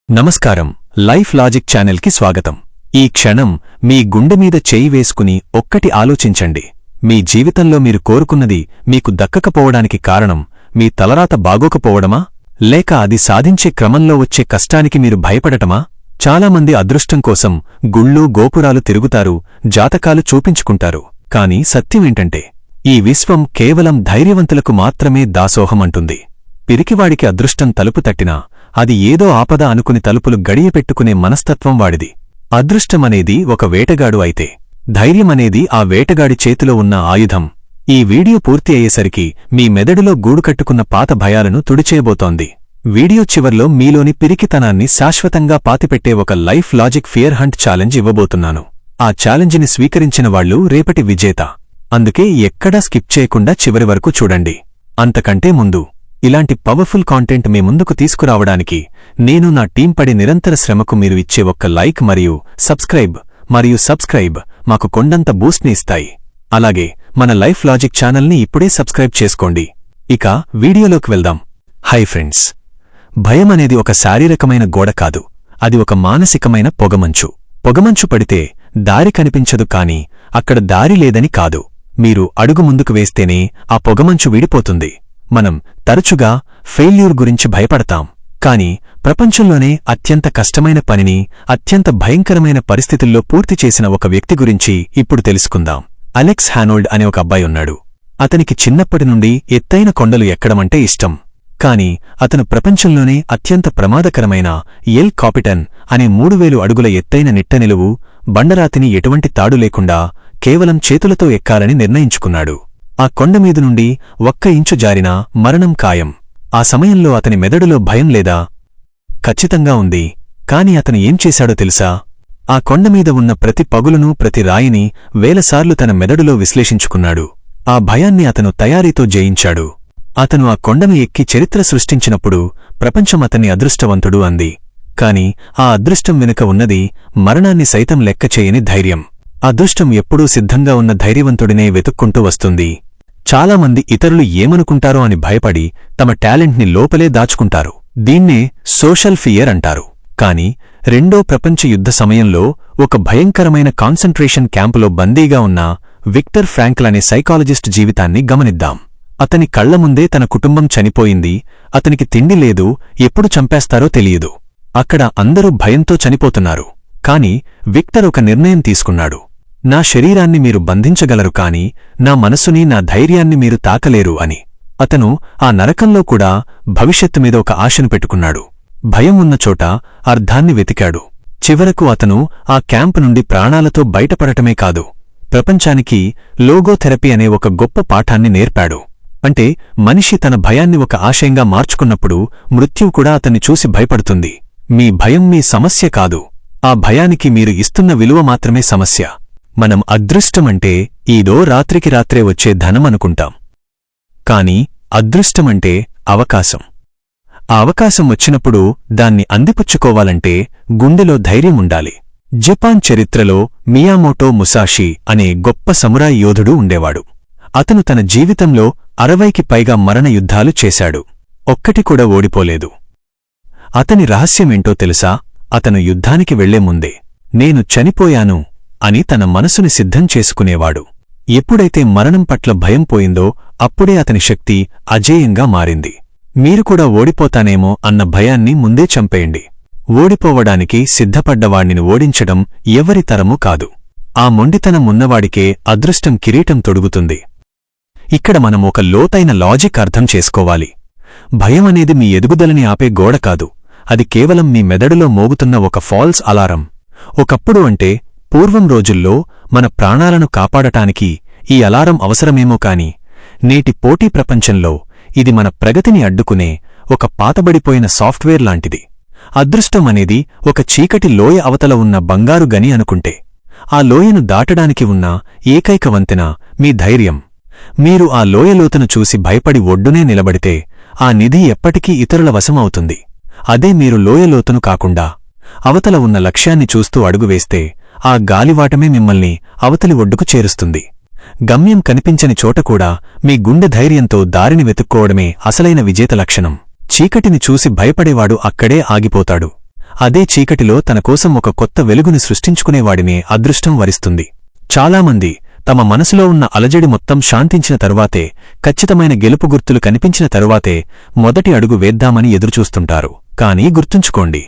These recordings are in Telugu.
నమస్కారం లైఫ్ లాజిక్ ఛానల్కి స్వాగతం. ఈ క్షణం మీ గుండె మీద చేయి వేసుకుని ఒక్కటి ఆలోచించండి. మీ జీవితంలో మీరు కోరుకున్నది మీకు దక్కకపోవడానికి కారణం మీ తలరాత బాగోకపోవడమా, లేక అది సాధించే క్రమంలో వచ్చే కష్టానికి మీరు భయపడటమా? చాలామంది అదృష్టం కోసం గుళ్ళు గోపురాలు తిరుగుతారు, జాతకాలు చూపించుకుంటారు. కాని సత్యమేంటంటే ఈ విశ్వం కేవలం ధైర్యవంతులకు మాత్రమే దాసోహమంటుంది. పిరికివాడికి అదృష్టం తలుపు తట్టినా అది ఏదో ఆపద అనుకుని తలుపులు గడియపెట్టుకునే మనస్తత్వం వాడిది. అదృష్టమనేది ఒక వేటగాడు అయితే, ధైర్యమనేది ఆ వేటగాడి చేతిలో ఉన్న ఆయుధం. ఈ వీడియో పూర్తి అయ్యేసరికి మీ మెదడులో గూడుకట్టుకున్న పాత భయాలను తుడిచేయబోతోంది. వీడియో చివర్లో మీలోని పిరికితనాన్ని శాశ్వతంగా పాతిపెట్టే ఒక life logic fear hunt challenge ఇవ్వబోతున్నాను. ఆ ఛాలెంజిని స్వీకరించిన వాళ్లు రేపటి విజేత. అందుకే ఎక్కడా స్కిప్ చేయకుండా చివరి వరకు చూడండి. అంతకంటే ముందు ఇలాంటి పవర్ఫుల్ కాంటెంట్ మీ ముందుకు తీసుకురావడానికి నేను నా టీం పడి నిరంతర శ్రమకు మీరు ఇచ్చే ఒక్క లైక్ మరియు సబ్స్క్రైబ్ మాకు కొండంత బూస్ట్ని ఇస్తాయి. అలాగే మన లైఫ్ లాజిక్ ఛానల్ని ఇప్పుడే సబ్స్క్రైబ్ చేసుకోండి. ఇక వీడియోలోకి వెళ్దాం. హై ఫ్రెండ్స్, భయం అనేది ఒక శారీరకమైన గోడ కాదు, అది ఒక మానసికమైన పొగమంచు. పొగమంచు పడితే దారి కనిపించదు, కాని అక్కడ దారి లేదని కాదు. మీరు అడుగు ముందుకు వేస్తేనే ఆ పొగమంచు వీడిపోతుంది. మనం తరచుగా ఫెయిల్యూర్ గురించి భయపడతాం, కాని ప్రపంచంలోనే అత్యంత కష్టమైన పనిని అత్యంత భయంకరమైన పరిస్థితుల్లో పూర్తి చేసిన ఒక వ్యక్తి గురించి ఇప్పుడు తెలుసుకుందాం. అలెక్స్ హానోల్డ్ అనే ఒక అబ్బాయి ఉన్నాడు. అతనికి చిన్నప్పటి నుండి ఎత్తైన కొండలు ఎక్కడమంటే ఇష్టం. కాని అతను ప్రపంచంలోనే అత్యంత ప్రమాదకరమైన ఎల్ కాపిటన్ అనే 3000 అడుగుల ఎత్తైన నిట్టనిలువు బండరాతిని ఎటువంటి తాడు లేకుండా కేవలం చేతులతో ఎక్కాలని నిర్ణయించుకున్నాడు. ఆ కొండమీదు నుండి 1 ఇంచు జారినా మరణం ఖాయం. ఆ సమయంలో అతని మెదడులో భయం లేదా? ఖచ్చితంగా ఉంది. కాని అతను ఏం చేశాడో తెలుసా? ఆ కొండమీద ఉన్న ప్రతి పగులును, ప్రతి రాయిని వేలసార్లు తన మెదడులో విశ్లేషించుకున్నాడు. ఆ భయాన్ని అతను తయారీతో జయించాడు. అతను ఆ కొండను ఎక్కి చరిత్ర సృష్టించినప్పుడు ప్రపంచం అతన్ని అదృష్టవంతుడు అంది. కాని ఆ అదృష్టం వెనుక ఉన్నది మరణాన్ని సైతం లెక్కచేయని ధైర్యం. అదృష్టం ఎప్పుడూ సిద్ధంగా ఉన్న ధైర్యవంతుడినే వెతుక్కుంటూ వస్తుంది. చాలామంది ఇతరులు ఏమనుకుంటారో అని భయపడి తమ టాలెంట్ని లోపలే దాచుకుంటారు. దీన్నే సోషల్ ఫియర్ అంటారు. కాని రెండో ప్రపంచ యుద్ధ సమయంలో ఒక భయంకరమైన కాన్సంట్రేషన్ క్యాంపులో బందీగా ఉన్న విక్టర్ ఫ్రాంక్ల్ అనే సైకాలజిస్ట్ జీవితాన్ని గమనిద్దాం. అతని కళ్ల ముందే తన కుటుంబం చనిపోయింది. అతనికి తిండి లేదు, ఎప్పుడు చంపేస్తారో తెలియదు. అక్కడ అందరూ భయంతో చనిపోతున్నారు. కాని విక్టర్ ఒక నిర్ణయం తీసుకున్నాడు. నా శరీరాన్ని మీరు బంధించగలరు, కాని నా మనసుని, నా ధైర్యాన్ని మీరు తాకలేరు అని. అతను ఆ నరకంలో కూడా భవిష్యత్తు మీద ఒక ఆశను పెట్టుకున్నాడు. భయం ఉన్న చోట అర్థాన్ని వెతికాడు. చివరకు అతను ఆ క్యాంపు నుండి ప్రాణాలతో బయటపడటమే కాదు, ప్రపంచానికి లోగోథెరపీ అనే ఒక గొప్ప పాఠాన్ని నేర్పాడు. అంటే మనిషి తన భయాన్ని ఒక ఆశయంగా మార్చుకున్నప్పుడు మృత్యువు కూడా అతన్ని చూసి భయపడుతుంది. మీ భయం మీ సమస్య కాదు, ఆ భయానికి మీరు ఇస్తున్న విలువ మాత్రమే సమస్య. మనం అదృష్టమంటే ఈదో రాత్రికి రాత్రే వచ్చే ధనం అనుకుంటాం. కాని అదృష్టమంటే అవకాశం. ఆ అవకాశం వచ్చినప్పుడు దాన్ని అందిపుచ్చుకోవాలంటే గుండెలో ధైర్యం ఉండాలి. జపాన్ చరిత్రలో మియామోటో ముసాషి అనే గొప్ప సమురాయి యోధుడు ఉండేవాడు. అతను తన జీవితంలో 60కి పైగా మరణ యుద్ధాలు చేశాడు. ఒక్కటి కూడా ఓడిపోలేదు. అతని రహస్యమేంటో తెలుసా? అతను యుద్ధానికి వెళ్లే ముందే నేను చనిపోయాను అని తన మనసుని సిద్ధం చేసుకునేవాడు. ఎప్పుడైతే మరణం పట్ల భయం పోయిందో అప్పుడే అతని శక్తి అజేయంగా మారింది. మీరు కూడా ఓడిపోతానేమో అన్న భయాన్ని ముందే చంపేయండి. ఓడిపోవడానికి సిద్ధపడ్డవాణ్ణిని ఓడించడం ఎవరి తరమూ కాదు. ఆ మొండితనం ఉన్నవాడికే అదృష్టం కిరీటం తొడుగుతుంది. ఇక్కడ మనం ఒక లోతైన లాజిక్ అర్థం చేసుకోవాలి. భయం అనేది మీ ఎదుగుదలని ఆపే గోడ కాదు, అది కేవలం మీ మెదడులో మోగుతున్న ఒక ఫాల్స్ అలారం. ఒకప్పుడు అంటే పూర్వం రోజుల్లో మన ప్రాణాలను కాపాడటానికి ఈ అలారం అవసరమేమో కాని నేటి పోటీ ప్రపంచంలో ఇది మన ప్రగతిని అడ్డుకునే ఒక పాతబడిపోయిన సాఫ్ట్వేర్ లాంటిది. అదృష్టం అనేది ఒక చీకటి లోయ అవతల ఉన్న బంగారు గని అనుకుంటే, ఆ లోయను దాటడానికి ఉన్న ఏకైక వంతెన మీ ధైర్యం. మీరు ఆ లోయలోతును చూసి భయపడి ఒడ్డునే నిలబడితే ఆ నిధి ఎప్పటికీ ఇతరుల వశమవుతుంది. అదే మీరు లోయలోతును కాకుండా అవతల ఉన్న లక్ష్యాన్ని చూస్తూ అడుగువేస్తే ఆ గాలివాటమే మిమ్మల్ని అవతలి ఒడ్డుకు చేరుస్తుంది. గమ్యం కనిపించని చోటకూడా మీ గుండె ధైర్యంతో దారిని వెతుక్కోవడమే అసలైన విజేత లక్షణం. చీకటిని చూసి భయపడేవాడు అక్కడే ఆగిపోతాడు. అదే చీకటిలో తనకోసం ఒక కొత్త వెలుగును సృష్టించుకునేవాడినే అదృష్టం వరిస్తుంది. చాలామంది తమ మనసులో ఉన్న అలజడి మొత్తం శాంతించిన తరువాతే, ఖచ్చితమైన గెలుపు గుర్తులు కనిపించిన తరువాతే మొదటి అడుగు వేద్దామని ఎదురుచూస్తుంటారు. కానీ గుర్తుంచుకోండి,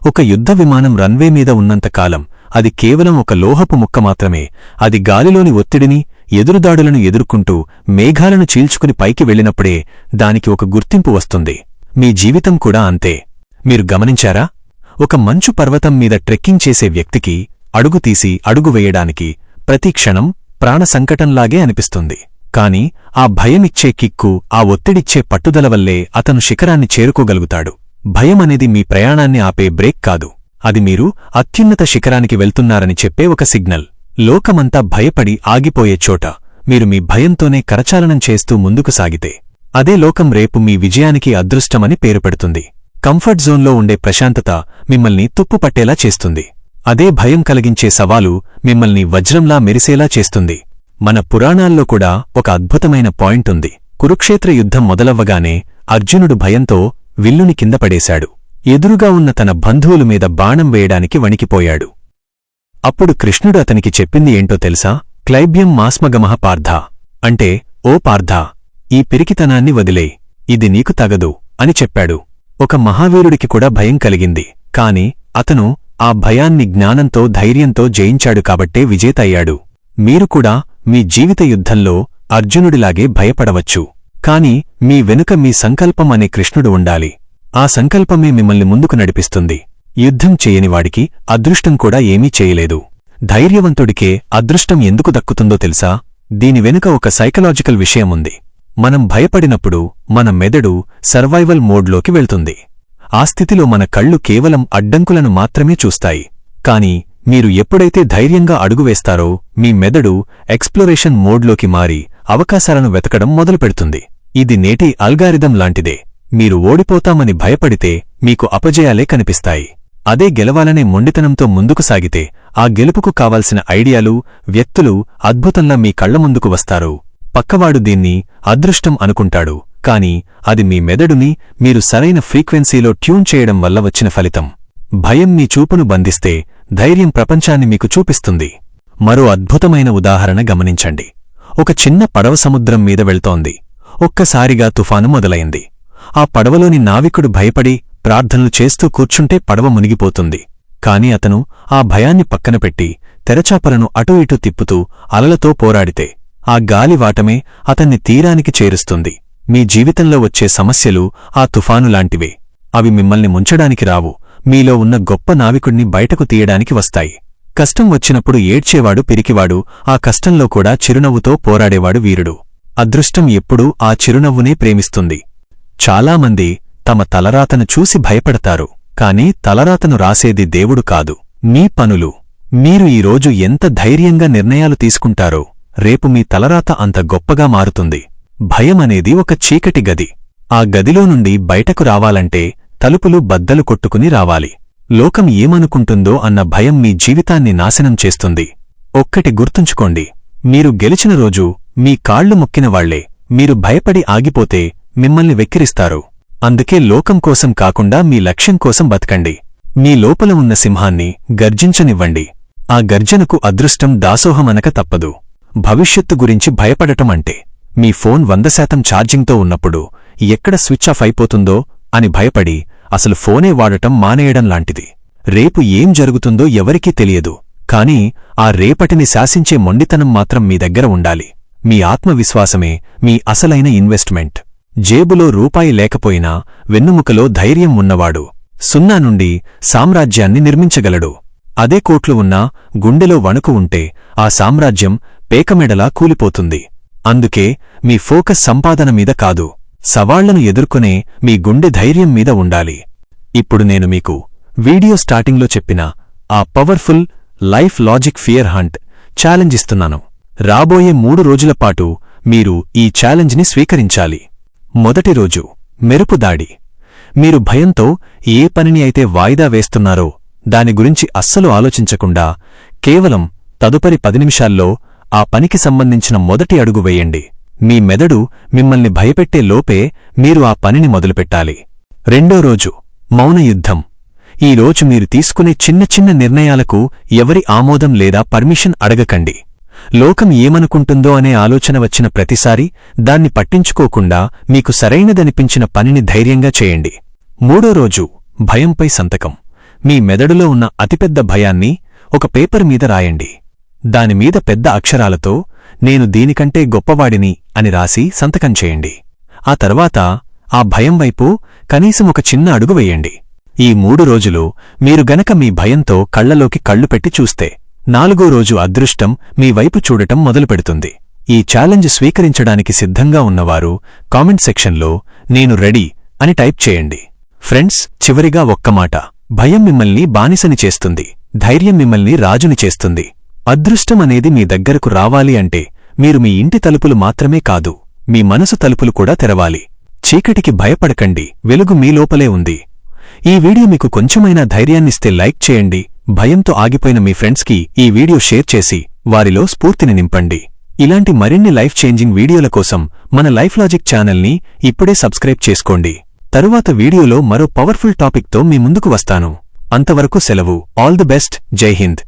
ఒక యుద్ధ విమానం రన్వే మీద ఉన్నంతకాలం అది కేవలం ఒక లోహపు ముక్క మాత్రమే. అది గాలిలోని ఒత్తిడిని, ఎదురుదాడులను ఎదుర్కొంటూ మేఘాలను చీల్చుకుని పైకి వెళ్ళినప్పుడే దానికి ఒక గుర్తింపు వస్తుంది. మీ జీవితం కూడా అంతే. మీరు గమనించారా? ఒక మంచు పర్వతం మీద ట్రెక్కింగ్ చేసే వ్యక్తికి అడుగు తీసి అడుగు వేయడానికి ప్రతి క్షణం ప్రాణ సంకటంలాగే అనిపిస్తుంది. కాని ఆ భయమిచ్చే కిక్కు, ఆ ఒత్తిడిచ్చే పట్టుదల వల్లే అతను శిఖరాన్ని చేరుకోగలుగుతాడు. భయమనేది మీ ప్రయాణాన్ని ఆపే బ్రేక్ కాదు. అది మీరు అత్యున్నత శిఖరానికి వెళ్తున్నారని చెప్పే ఒక సిగ్నల్. లోకమంతా భయపడి ఆగిపోయే చోట మీరు మీ భయంతోనే కరచాలనం చేస్తూ ముందుకు సాగితే అదే లోకం రేపు మీ విజయానికి అదృష్టమని పేరు పెడుతుంది. కంఫర్ట్ జోన్లో ఉండే ప్రశాంతత మిమ్మల్ని తుప్పుపట్టేలా చేస్తుంది. అదే భయం కలిగించే సవాలు మిమ్మల్ని వజ్రంలా మెరిసేలా చేస్తుంది. మన పురాణాల్లో కూడా ఒక అద్భుతమైన పాయింట్ ఉంది. కురుక్షేత్ర యుద్ధం మొదలవ్వగానే అర్జునుడు భయంతో విల్లుని కింద పడేశాడు. ఎదురుగా ఉన్న తన బంధువుల మీద బాణం వేయడానికి వణికిపోయాడు. అప్పుడు కృష్ణుడు అతనికి చెప్పింది ఏంటో తెలుసా? క్లైబ్యం మాస్మగమః పార్థ, అంటే ఓ పార్థ, ఈ పిరికితనాన్ని వదిలే, ఇది నీకు తగదు అని చెప్పాడు. ఒక మహావీరుడికి కూడా భయం కలిగింది. కాని అతను ఆ భయాన్ని జ్ఞానంతో, ధైర్యంతో జయించాడు కాబట్టే విజేత అయ్యాడు. మీరు కూడా మీ జీవిత యుద్ధంలో అర్జునుడిలాగే భయపడవచ్చు. కాని మీ వెనుక మీ సంకల్పం అనే కృష్ణుడు ఉండాలి. ఆ సంకల్పమే మిమ్మల్ని ముందుకు నడిపిస్తుంది. యుద్ధం చేయనివాడికి అదృష్టం కూడా ఏమీ చేయలేదు. ధైర్యవంతుడికే అదృష్టం ఎందుకు దక్కుతుందో తెలుసా? దీని వెనుక ఒక సైకలాజికల్ విషయముంది. మనం భయపడినప్పుడు మన మెదడు సర్వైవల్ మోడ్లోకి వెళ్తుంది. ఆ స్థితిలో మన కళ్ళు కేవలం అడ్డంకులను మాత్రమే చూస్తాయి. కాని మీరు ఎప్పుడైతే ధైర్యంగా అడుగువేస్తారో మీ మెదడు ఎక్స్ప్లోరేషన్ మోడ్లోకి మారి అవకాశాలను వెతకడం మొదలుపెడుతుంది. ఇది నేటి అల్గారిథం లాంటిదే. మీరు ఓడిపోతామని భయపడితే మీకు అపజయాలే కనిపిస్తాయి. అదే గెలవాలనే మొండితనంతో ముందుకు సాగితే ఆ గెలుపుకు కావాల్సిన ఐడియాలు, వ్యక్తులు అద్భుతంలా మీ కళ్ల ముందుకు వస్తారు. పక్కవాడు దీన్ని అదృష్టం అనుకుంటాడు. కాని అది మీ మెదడుని మీరు సరైన ఫ్రీక్వెన్సీలో ట్యూన్ చేయడం వల్ల వచ్చిన ఫలితం. భయం మీ చూపును బంధిస్తే ధైర్యం ప్రపంచాన్ని మీకు చూపిస్తుంది. మరో అద్భుతమైన ఉదాహరణ గమనించండి. ఒక చిన్న పడవ సముద్రం మీద వెళ్తోంది. ఒక్కసారిగా తుఫాను మొదలైంది. ఆ పడవలోని నావికుడు భయపడి ప్రార్థనలు చేస్తూ కూర్చుంటే పడవ మునిగిపోతుంది. కాని అతను ఆ భయాన్ని పక్కనపెట్టి తెరచాపలను అటూ ఇటూ తిప్పుతూ అలలతో పోరాడితే ఆ గాలివాటమే అతన్ని తీరానికి చేరుస్తుంది. మీ జీవితంలో వచ్చే సమస్యలు ఆ తుఫానులాంటివే. అవి మిమ్మల్ని ముంచడానికి రావు, మీలో ఉన్న గొప్ప నావికుణ్ణి బయటకు తీయడానికి వస్తాయి. కష్టం వచ్చినప్పుడు ఏడ్చేవాడు పిరికివాడు, ఆ కష్టంలో కూడా చిరునవ్వుతో పోరాడేవాడు వీరుడు. అదృష్టం ఎప్పుడూ ఆ చిరునవ్వునే ప్రేమిస్తుంది. చాలామంది తమ తలరాతను చూసి భయపడతారు. కాని తలరాతను రాసేది దేవుడు కాదు, మీ పనులు. మీరు ఈరోజు ఎంత ధైర్యంగా నిర్ణయాలు తీసుకుంటారో రేపు మీ తలరాత అంత గొప్పగా మారుతుంది. భయమనేది ఒక చీకటి గది. ఆ గదిలో నుండి బయటకు రావాలంటే తలుపులు బద్దలు కొట్టుకుని రావాలి. లోకం ఏమనుకుంటుందో అన్న భయం మీ జీవితాన్ని నాశనం చేస్తుంది. ఒక్కటి గుర్తుంచుకోండి, మీరు గెలిచిన రోజు మీ కాళ్లు మొక్కినవాళ్లే. మీరు భయపడి ఆగిపోతే మిమ్మల్ని వెక్కిరిస్తారు. అందుకే లోకం కోసం కాకుండా మీ లక్ష్యం కోసం బతకండి. మీ లోపల ఉన్న సింహాన్ని గర్జించనివ్వండి. ఆ గర్జనకు అదృష్టం దాసోహమనక తప్పదు. భవిష్యత్తు గురించి భయపడటం అంటే మీ ఫోన్ 100% ఛార్జింగ్తో ఉన్నప్పుడు ఎక్కడ స్విచ్ ఆఫ్ అయిపోతుందో అని భయపడి అసలు ఫోనే వాడటం మానేయడం లాంటిది. రేపు ఏం జరుగుతుందో ఎవరికీ తెలియదు. కాని ఆ రేపటిని శాసించే మొండితనం మాత్రం మీ దగ్గర ఉండాలి. మీ ఆత్మవిశ్వాసమే మీ అసలైన ఇన్వెస్ట్మెంట్. జేబులో రూపాయి లేకపోయినా వెన్నుముకలో ధైర్యం ఉన్నవాడు 0 నుండి సామ్రాజ్యాన్ని నిర్మించగలడు. అదే కోట్లు ఉన్నా గుండెలో వణుకు ఉంటే ఆ సామ్రాజ్యం పేకమెడలా కూలిపోతుంది. అందుకే మీ ఫోకస్ సంపాదన మీద కాదు, సవాళ్లను ఎదుర్కొనే మీ గుండె ధైర్యం మీద ఉండాలి. ఇప్పుడు నేను మీకు వీడియో స్టార్టింగ్లో చెప్పిన ఆ powerful life logic fear hunt challenge ఇస్తున్నాను. రాబోయే 3 రోజులపాటు మీరు ఈ ఛాలెంజ్ని స్వీకరించాలి. మొదటి రోజు మెరుపు దాడి. మీరు భయంతో ఏ పనిని అయితే వాయిదా వేస్తున్నారో దాని గురించి అస్సలు ఆలోచించకుండా కేవలం తదుపరి 10 నిమిషాల్లో ఆ పనికి సంబంధించిన మొదటి అడుగు వేయండి. మీ మెదడు మిమ్మల్ని భయపెట్టే లోపే మీరు ఆ పనిని మొదలుపెట్టాలి. రెండో రోజు మౌన యుద్ధం. ఈరోజు మీరు తీసుకునే చిన్న చిన్న నిర్ణయాలకు ఎవరి ఆమోదం లేదా పర్మిషన్ అడగకండి. లోకం ఏమనుకుంటుందో అనే ఆలోచన వచ్చిన ప్రతిసారీ దాన్ని పట్టించుకోకుండా మీకు సరైనదనిపించిన పనిని ధైర్యంగా చేయండి. 3వ రోజు భయంపై సంతకం. మీ మెదడులో ఉన్న అతిపెద్ద భయాన్ని ఒక పేపర్ మీద రాయండి. దానిమీద పెద్ద అక్షరాలతో నేను దీనికంటే గొప్పవాడిని అని రాసి సంతకం చేయండి. ఆ తర్వాత ఆ భయం వైపు కనీసం ఒక చిన్న అడుగు వెయ్యండి. ఈ 3 రోజులు మీరు గనక మీ భయంతో కళ్లలోకి కళ్ళు పెట్టి చూస్తే 4వ రోజు అదృష్టం మీ వైపు చూడటం మొదలుపెడుతుంది. ఈ ఛాలెంజ్ స్వీకరించడానికి సిద్ధంగా ఉన్నవారు కామెంట్ సెక్షన్లో నేను రెడీ అని టైప్ చేయండి. ఫ్రెండ్స్, చివరిగా ఒక్క మాట. భయం మిమ్మల్ని బానిసని చేస్తుంది, ధైర్యం మిమ్మల్ని రాజుని చేస్తుంది. అదృష్టం అనేది మీ దగ్గరకు రావాలి అంటే మీరు మీ ఇంటి తలుపులు మాత్రమే కాదు, మీ మనసు తలుపులు కూడా తెరవాలి. చీకటికి భయపడకండి, వెలుగు మీ లోపలే ఉంది. ఈ వీడియో మీకు కొంచెమైనా ధైర్యాన్నిస్తే లైక్ చేయండి. భయంతో ఆగిపోయిన మీ ఫ్రెండ్స్కి ఈ వీడియో షేర్ చేసి వారిలో స్ఫూర్తిని నింపండి. ఇలాంటి మరిన్ని లైఫ్ చేంజింగ్ వీడియోల కోసం మన లైఫ్ లాజిక్ ఛానల్ని ఇప్పుడే సబ్స్క్రైబ్ చేసుకోండి. తరువాత వీడియోలో మరో పవర్ఫుల్ టాపిక్తో మీ ముందుకు వస్తాను. అంతవరకు సెలవు. All the best. జై హింద్.